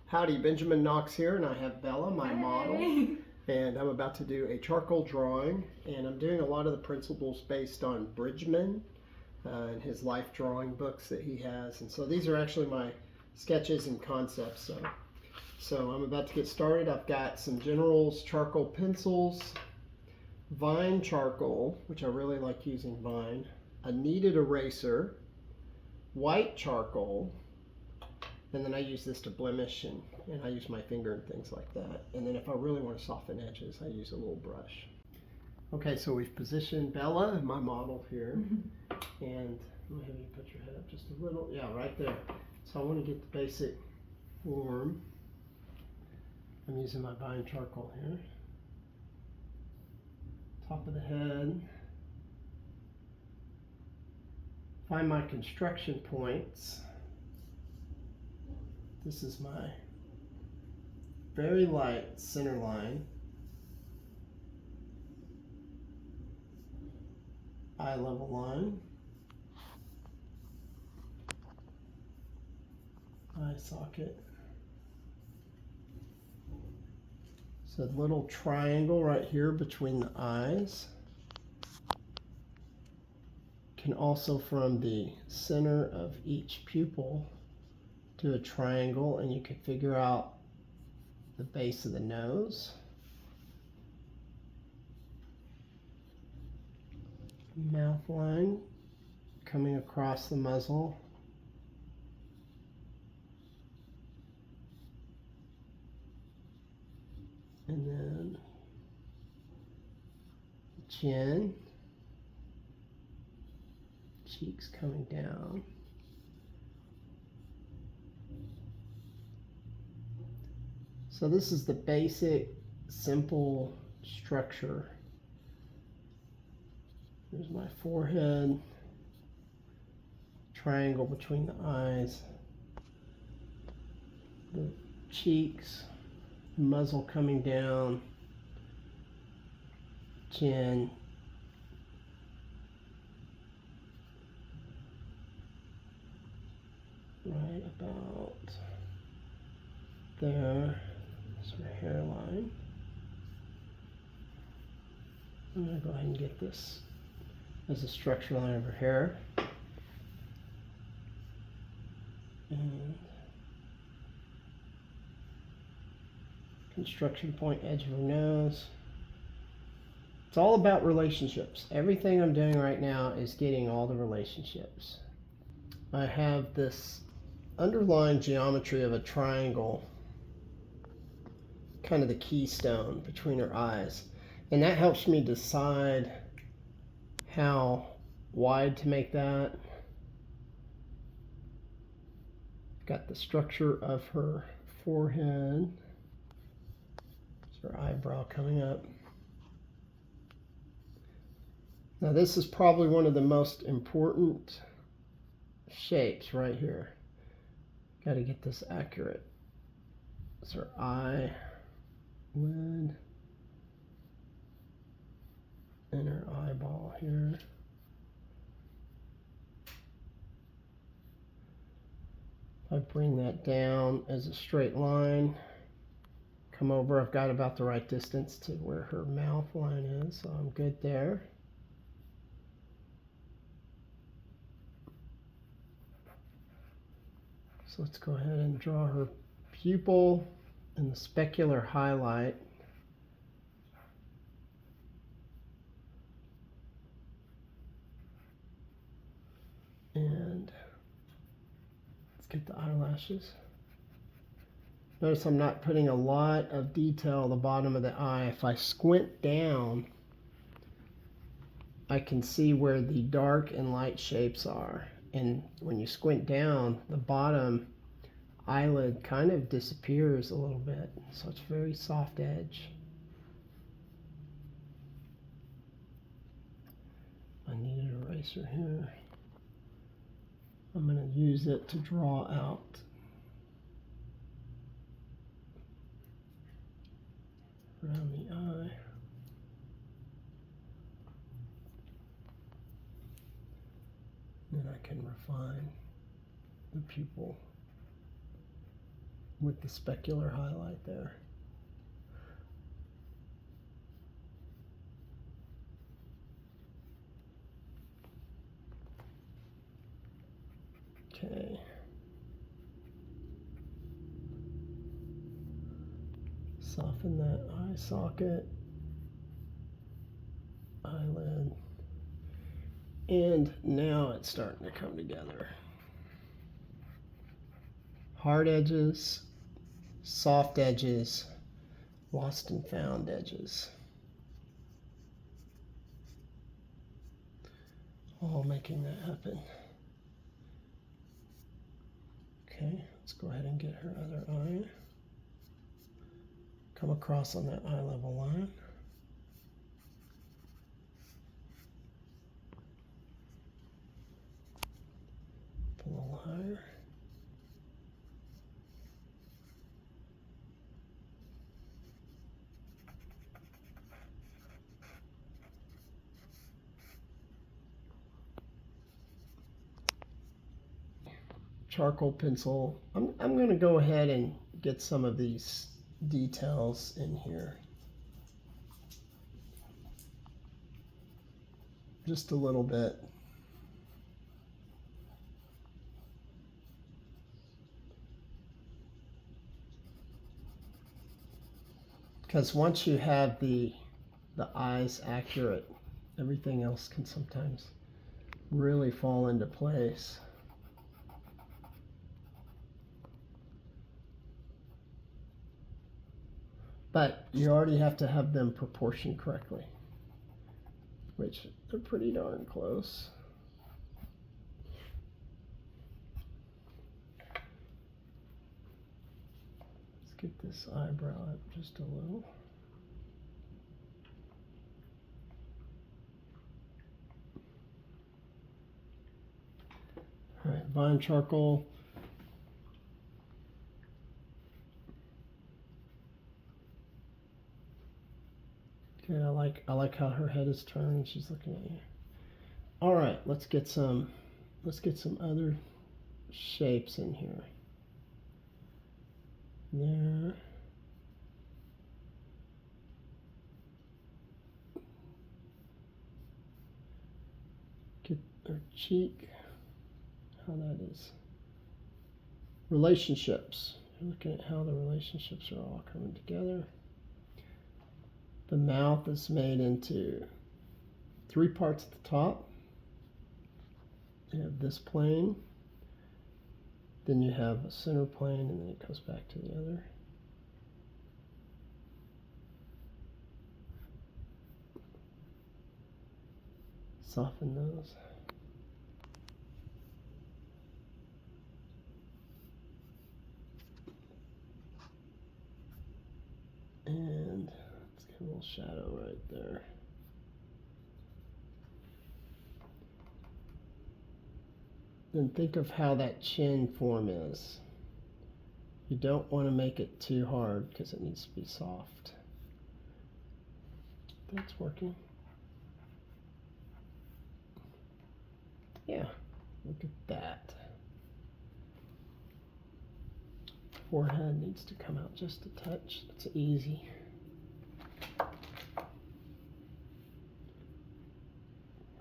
Howdy, Benjamin Knox here, and I have Bella, my model, Hey. and I'm about to do a charcoal drawing, and I'm doing a lot of the principles based on Bridgman and his life drawing books that he has, and so these are actually my sketches and concepts. So I'm about to get started. I've got some General's charcoal pencils, Vine charcoal, which I really like using Vine, a kneaded eraser, white charcoal, and then I use this to blemish and I use my finger and things like that. And then if I really want to soften edges, I use a little brush. Okay, so we've positioned Bella, my model here. And I'm going to have you put your head up just a little. Yeah, right there. So I want to get the basic form. I'm using my Vine charcoal here. Top of the head. Find my construction points. This is my very light center line, eye level line, eye socket. So a little triangle right here between the eyes. Can also from the center of each pupil do a triangle, and you can figure out the base of the nose. Mouth line coming across the muzzle. And then chin, cheeks coming down. So this is the basic, simple structure. Here's my forehead, triangle between the eyes, the cheeks, muzzle coming down, chin, right about there. That's my hairline. I'm going to go ahead and get this as a structure line of her hair. And construction point, edge of her nose. It's all about relationships. Everything I'm doing right now is getting all the relationships. I have this underlying geometry of a triangle, kind of the keystone between her eyes, and that helps me decide how wide to make that. Got the structure of her forehead, her eyebrow coming up. Now this is probably one of the most important shapes right here. Got to get this accurate. It's her eye lid and her eyeball here. I bring that down as a straight line. Come over, I've got about the right distance to where her mouth line is, so I'm good there. So let's go ahead and draw her pupil and the specular highlight. And let's get the eyelashes. Notice I'm not putting a lot of detail at the bottom of the eye. If I squint down, I can see where the dark and light shapes are. And when you squint down, the bottom eyelid kind of disappears a little bit. So it's very soft edge. I need an eraser here. I'm going to use it to draw out around the eye. Then I can refine the pupil. with the specular highlight there. Okay. Soften that eye socket, eyelid, and now it's starting to come together. Hard edges, soft edges, lost and found edges. All making that happen. Okay, let's go ahead and get her other eye. Come across on that eye level line. Pull a little higher. Charcoal pencil. I'm going to go ahead and get some of these details in here. Just a little bit. Because once you have the eyes accurate, everything else can sometimes really fall into place. But you already have to have them proportioned correctly, which they're pretty darn close. Let's get this eyebrow up just a little. All right, Vine charcoal. Okay, I like how her head is turned. She's looking at you. All right, let's get some other shapes in here. There. Get her cheek. How that is. Relationships. You're looking at how the relationships are all coming together. The mouth is made into 3 parts at the top. You have this plane, then you have a center plane, and then it goes back to the other. Soften those. And let's get a little shadow right there. Then think of how that chin form is. You don't want to make it too hard because it needs to be soft. That's working. Yeah, look at that. Forehead needs to come out just a touch. It's easy.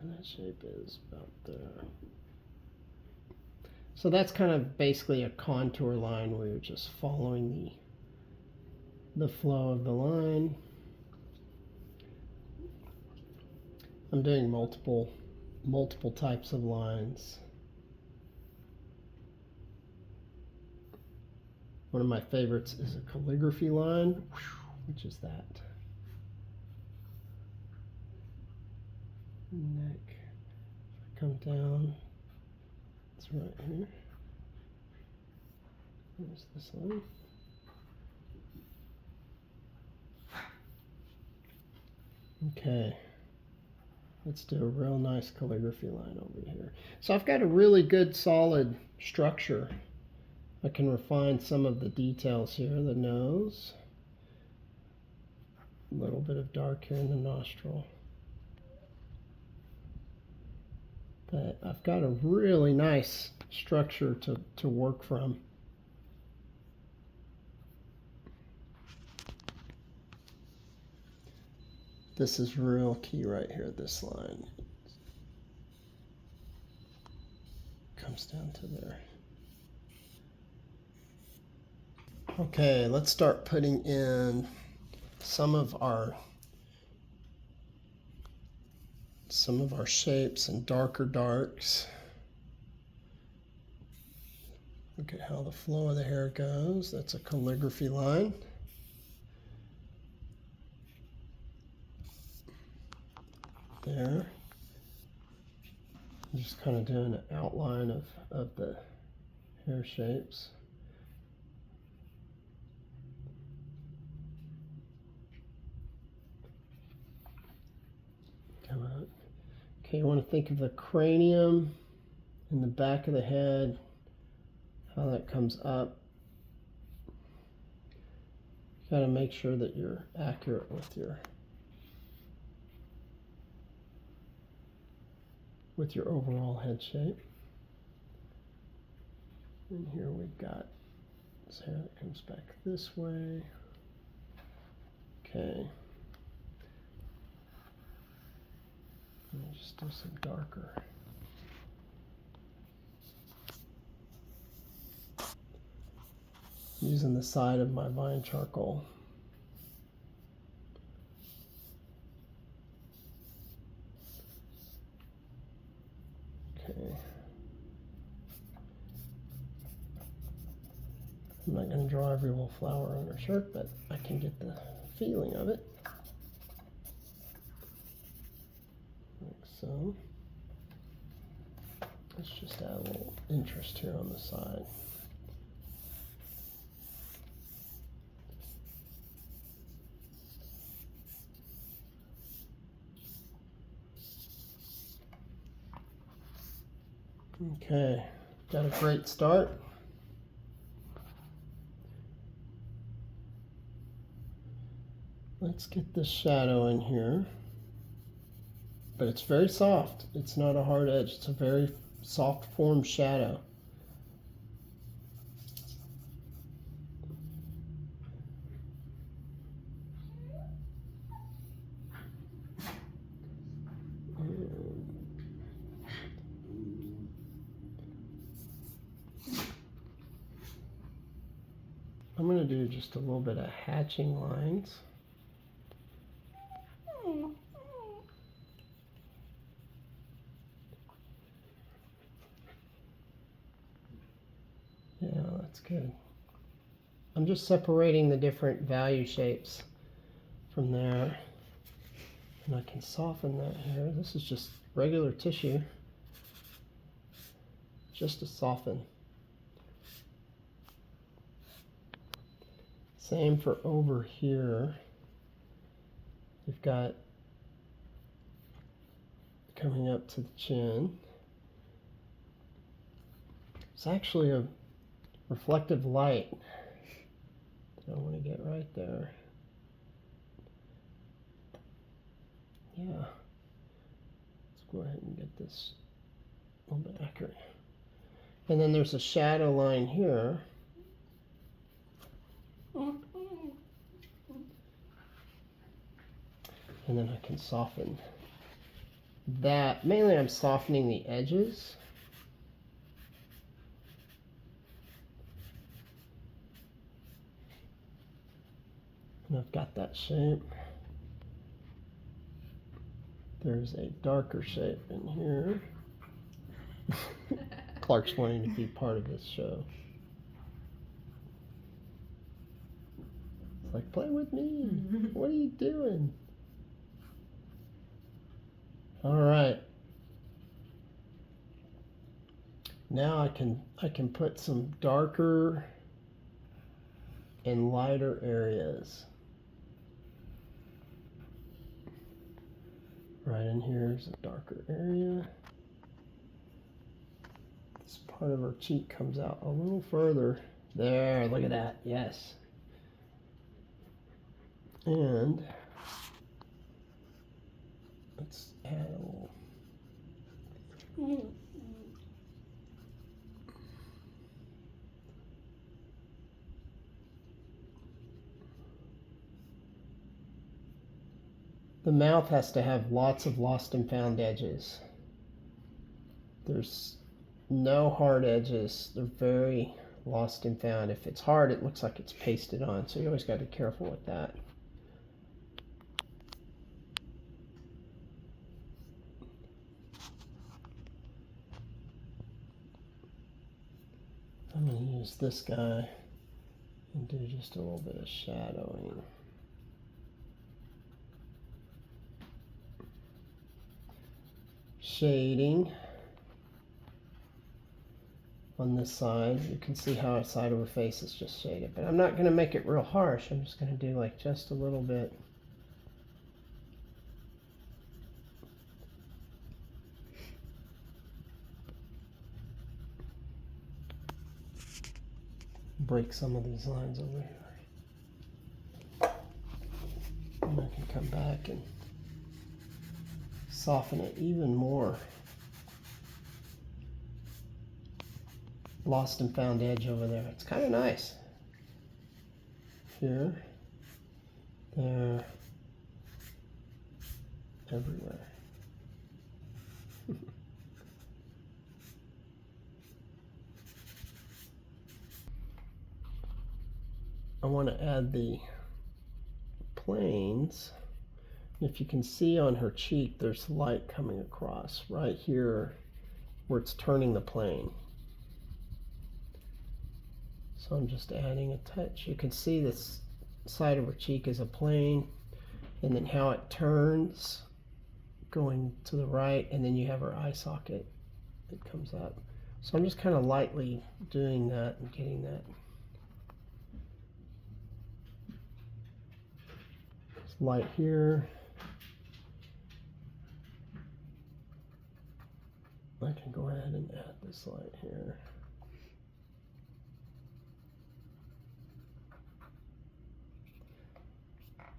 Where that shape is, about there. So that's kind of basically a contour line where you're just following the flow of the line. I'm doing multiple types of lines. One of my favorites is a calligraphy line, which is that. Neck. If I come down, it's right here. There's this line. Okay. Let's do a real nice calligraphy line over here. So I've got a really good solid structure. I can refine some of the details here. The nose. A little bit of dark here in the nostril. But I've got a really nice structure to work from. This is real key right here, this line. Comes down to there. Okay, let's start putting in some of our shapes and darker darks. Look at how the flow of the hair goes. That's a calligraphy line. There. I'm just kind of doing an outline of the hair shapes. Come out. Okay, you want to think of the cranium and the back of the head, how that comes up. You got to make sure that you're accurate with your overall head shape. And here we've got this hair that comes back this way. Okay. Let me just do some darker. Using the side of my vine charcoal. Okay. I'm not going to draw every little flower on her shirt, but I can get the feeling of it. Like so. Let's just add a little interest here on the side. Okay, got a great start. Let's get the shadow in here. But it's very soft. It's not a hard edge. It's a very soft form shadow. I'm going to do just a little bit of hatching lines. Yeah, that's good. I'm just separating the different value shapes from there. And I can soften that here. This is just regular tissue, just to soften. Same for over here. We've got coming up to the chin. It's actually a reflective light that I want to get right there. Yeah. Let's go ahead and get this a little bit accurate. And then there's a shadow line here. And then I can soften that. Mainly I'm softening the edges. And I've got that shape. There's a darker shape in here. Clark's wanting to be part of this show. It's like, play with me. What are you doing? All right. Now I can put some darker and lighter areas. Right in here is a darker area. This part of her cheek comes out a little further. There, look at that. Yes. And let's add a little. The The mouth has to have lots of lost and found edges. There's no hard edges. They're very lost and found. If it's hard, it looks like it's pasted on, so you always got to be careful with that. I'm going to use this guy and do just a little bit of shadowing. Shading on this side. You can see how a side of her face is just shaded, but I'm not going to make it real harsh. I'm just going to do like just a little bit. Break some of these lines over here. And I can come back and soften it even more. Lost and found edge over there. It's kind of nice. Here, there, everywhere. I want to add the planes. If you can see on her cheek, there's light coming across right here where it's turning the plane. So I'm just adding a touch. You can see this side of her cheek is a plane, and then how it turns going to the right, and then you have her eye socket that comes up. So I'm just kind of lightly doing that and getting that. There's light here. I can go ahead and add this light here.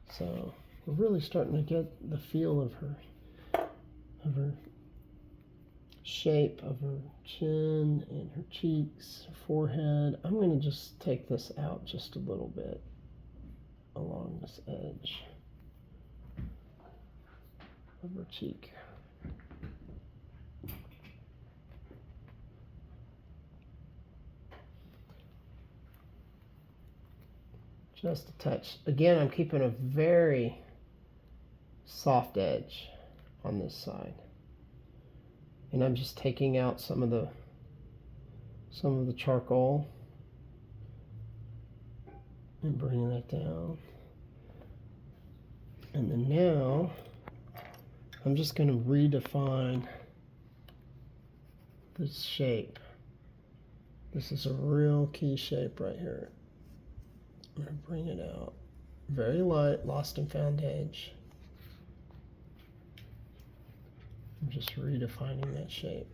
So we're really starting to get the feel of her shape of her chin and her cheeks, her forehead. I'm going to just take this out just a little bit along this edge of her cheek. Just a touch. Again, I'm keeping a very soft edge on this side. And I'm just taking out some of the charcoal and bringing that down. And then now I'm just going to redefine this shape. This is a real key shape right here. I'm going to bring it out. Very light, lost and found edge. I'm just redefining that shape.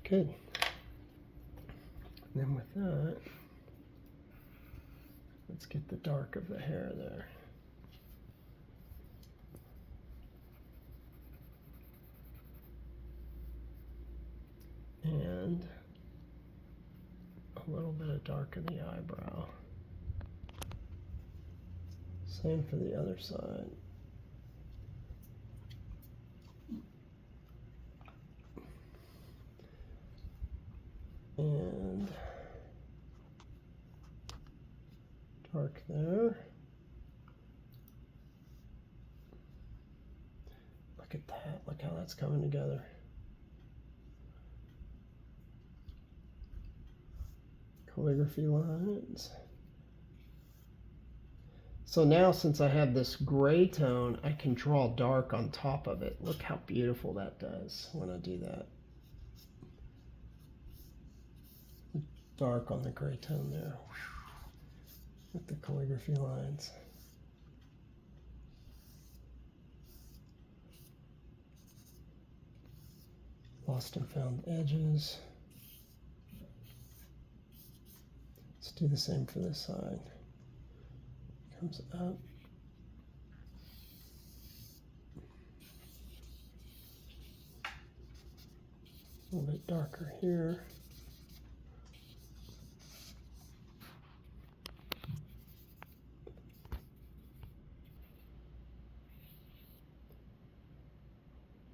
Good. And then with that, let's get the dark of the hair there. And a little bit of dark in the eyebrow. Same for the other side. And dark there. Look at that. Look how that's coming together. Calligraphy lines. So now, since I have this gray tone, I can draw dark on top of it. Look how beautiful that does when I do that. Dark on the gray tone there. With the calligraphy lines. Lost and found edges. Let's do the same for this side. Comes up. A little bit darker here.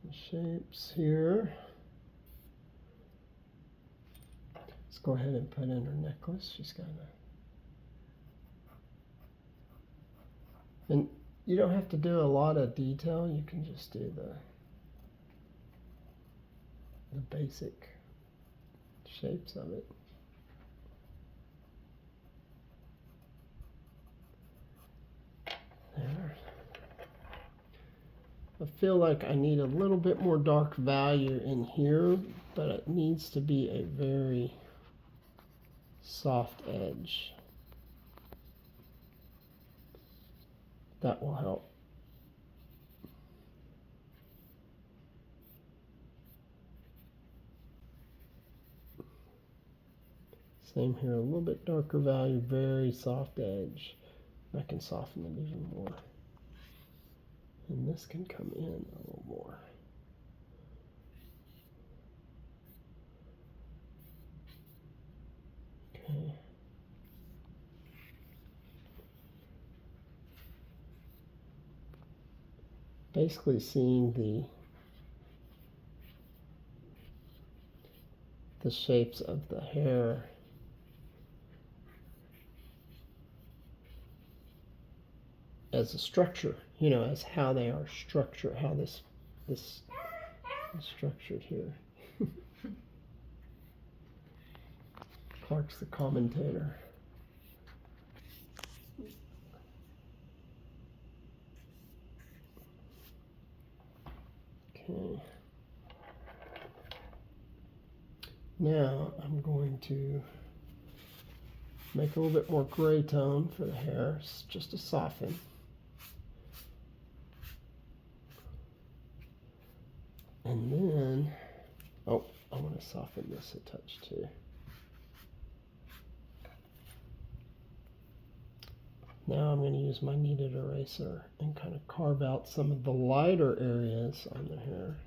the shapes here. Let's go ahead and put in her necklace. She's got a... And you don't have to do a lot of detail. You can just do the basic shapes of it. There. I feel like I need a little bit more dark value in here, but it needs to be a very soft edge. That will help. Same here, a little bit darker value, very soft edge. I can soften it even more. And this can come in a little more. Okay. Basically seeing the shapes of the hair as a structure, you know, as how they are structured, how this is structured here. Clark's the commentator. Okay. Now I'm going to make a little bit more gray tone for the hair, just to soften. And then, oh, I want to soften this a touch too. Now I'm going to use my kneaded eraser and kind of carve out some of the lighter areas on the hair.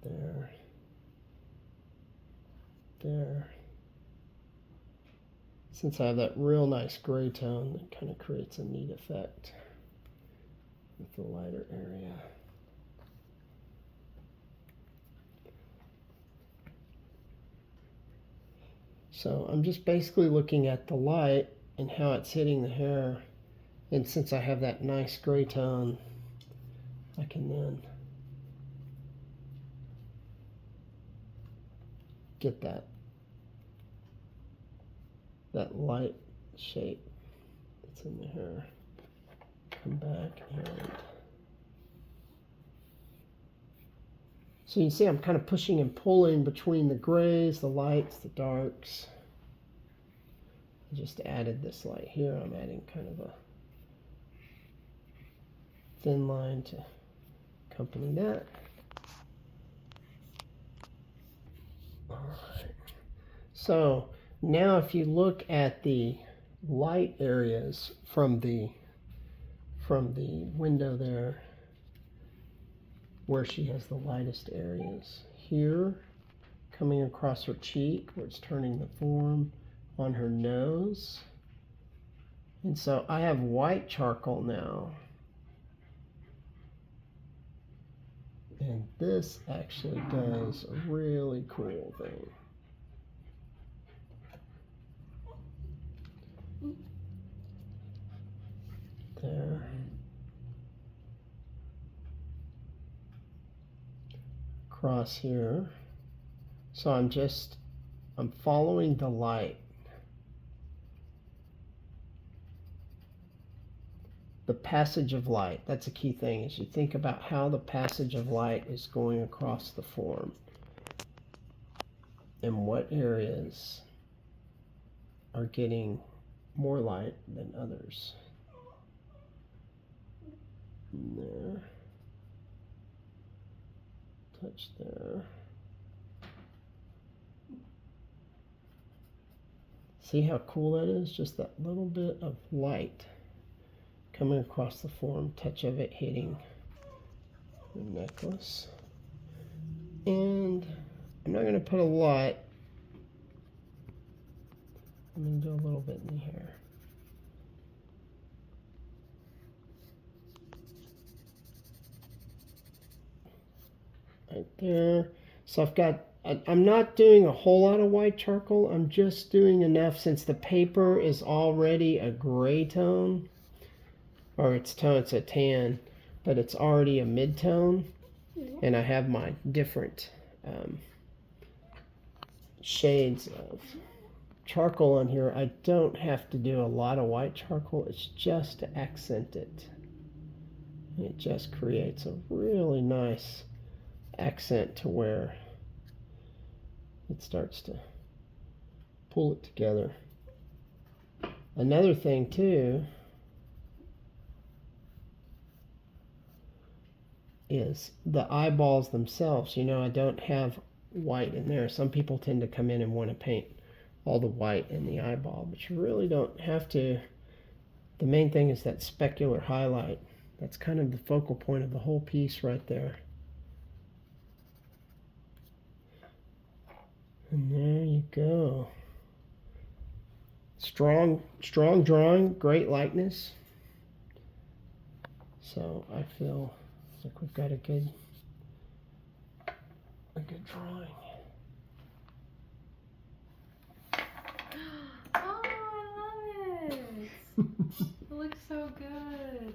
There. There. Since I have that real nice gray tone, that kind of creates a neat effect with the lighter area. So I'm just basically looking at the light and how it's hitting the hair. And since I have that nice gray tone, I can then get that light shape that's in the hair. Come back and so you see I'm kind of pushing and pulling between the grays, the lights, the darks. I just added this light here. I'm adding kind of a thin line to accompany that. All right. So now if you look at the light areas from the window there, where she has the lightest areas, here coming across her cheek where it's turning the form, on her nose. And so I have white charcoal now, and this actually does a really cool thing. There. Across here. So I'm following the light. The passage of light, that's a key thing, is you think about how the passage of light is going across the form and what areas are getting more light than others. And there. Touch there. See how cool that is? Just that little bit of light coming across the form, touch of it hitting the necklace. And I'm not going to put a lot. I'm going to do a little bit in the hair. Right there. So I'm not doing a whole lot of white charcoal. I'm just doing enough since the paper is already a gray tone. Or it's a tan, but it's already a mid-tone. And I have my different shades of charcoal on here. I don't have to do a lot of white charcoal. It's just to accent it. It just creates a really nice accent to where it starts to pull it together. Another thing too is the eyeballs themselves. You know, I don't have white in there. Some people tend to come in and want to paint all the white in the eyeball, but you really don't have to. The main thing is that specular highlight. That's kind of the focal point of the whole piece right there. And there you go. Strong drawing, great likeness. So I feel like we've got a good drawing. Oh, I love it. It looks so good.